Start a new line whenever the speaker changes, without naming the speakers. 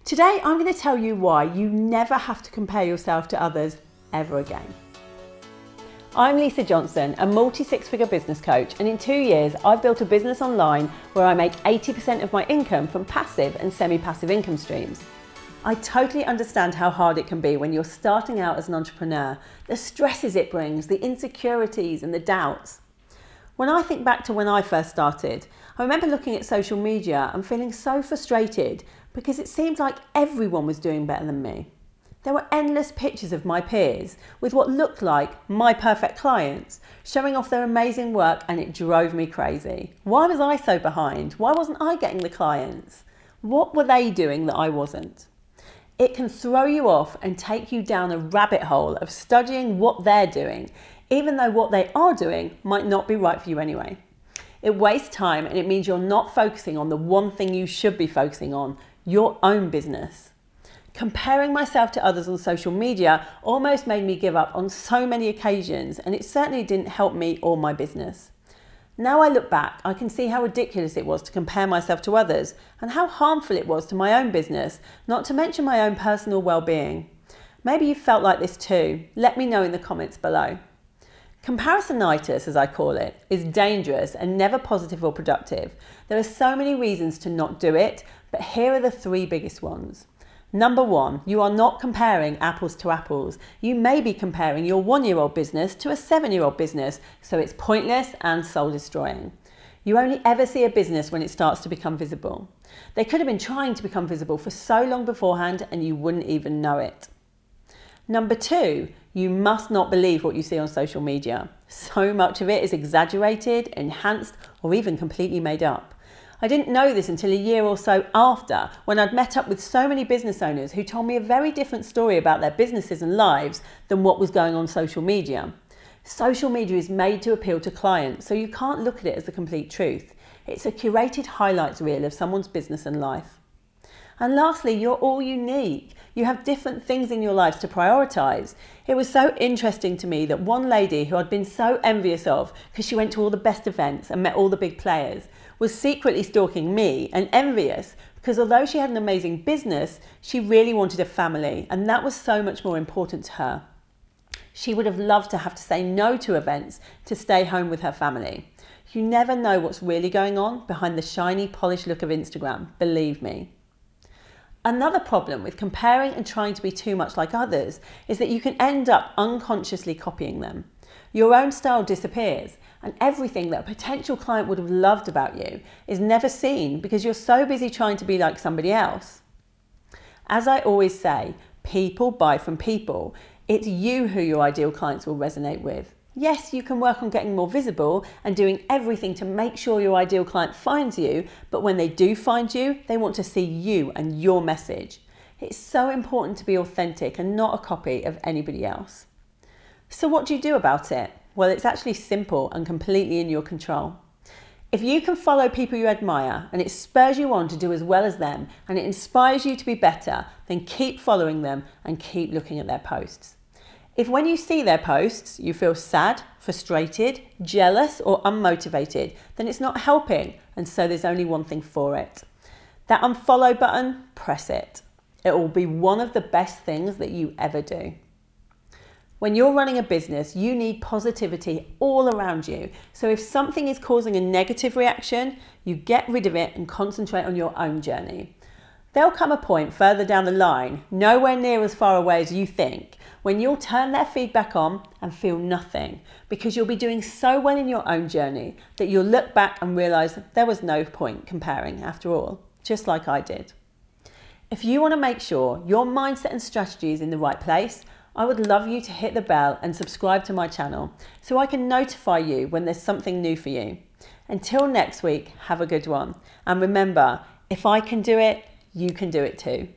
Today I'm going to tell you why you never have to compare yourself to others ever again. I'm Lisa Johnson, a multi-six-figure business coach, and in 2 years I've built a business online where I make 80% of my income from passive and semi-passive income streams. I totally understand how hard it can be when you're starting out as an entrepreneur, the stresses it brings, the insecurities and the doubts. When I think back to when I first started, I remember looking at social media and feeling so frustrated because it seemed like everyone was doing better than me. There were endless pictures of my peers with what looked like my perfect clients, showing off their amazing work, and it drove me crazy. Why was I so behind? Why wasn't I getting the clients? What were they doing that I wasn't? It can throw you off and take you down a rabbit hole of studying what they're doing, even though what they are doing might not be right for you anyway. It wastes time, and it means you're not focusing on the one thing you should be focusing on, your own business. Comparing myself to others on social media almost made me give up on so many occasions, and it certainly didn't help me or my business. Now I look back, I can see how ridiculous it was to compare myself to others and how harmful it was to my own business, not to mention my own personal well-being. Maybe you felt like this too. Let me know in the comments below. Comparisonitis, as I call it, is dangerous and never positive or productive. There are so many reasons to not do it, but here are the 3 biggest ones. Number 1, you are not comparing apples to apples. You may be comparing your 1-year-old business to a 7-year-old business, so it's pointless and soul destroying. You only ever see a business when it starts to become visible. They could have been trying to become visible for so long beforehand and you wouldn't even know it. Number 2, you must not believe what you see on social media. So much of it is exaggerated, enhanced, or even completely made up. I didn't know this until a year or so after, when I'd met up with so many business owners who told me a very different story about their businesses and lives than what was going on social media. Social media is made to appeal to clients, so you can't look at it as the complete truth. It's a curated highlights reel of someone's business and life. And lastly, you're all unique. You have different things in your lives to prioritise. It was so interesting to me that one lady who I'd been so envious of because she went to all the best events and met all the big players was secretly stalking me and envious because although she had an amazing business, she really wanted a family, and that was so much more important to her. She would have loved to have to say no to events to stay home with her family. You never know what's really going on behind the shiny, polished look of Instagram, believe me. Another problem with comparing and trying to be too much like others is that you can end up unconsciously copying them. Your own style disappears, and everything that a potential client would have loved about you is never seen because you're so busy trying to be like somebody else. As I always say, people buy from people. It's you who your ideal clients will resonate with. Yes, you can work on getting more visible and doing everything to make sure your ideal client finds you, but when they do find you, they want to see you and your message. It's so important to be authentic and not a copy of anybody else. So what do you do about it? Well, it's actually simple and completely in your control. If you can follow people you admire and it spurs you on to do as well as them and it inspires you to be better, then keep following them and keep looking at their posts. If when you see their posts, you feel sad, frustrated, jealous, or unmotivated, then it's not helping, and so there's only one thing for it. That unfollow button, press it. It will be one of the best things that you ever do. When you're running a business, you need positivity all around you. So if something is causing a negative reaction, you get rid of it and concentrate on your own journey. There'll come a point further down the line, nowhere near as far away as you think, when you'll turn their feedback on and feel nothing, because you'll be doing so well in your own journey that you'll look back and realise there was no point comparing after all, just like I did. If you want to make sure your mindset and strategy is in the right place, I would love you to hit the bell and subscribe to my channel so I can notify you when there's something new for you. Until next week, have a good one. And remember, if I can do it, you can do it too.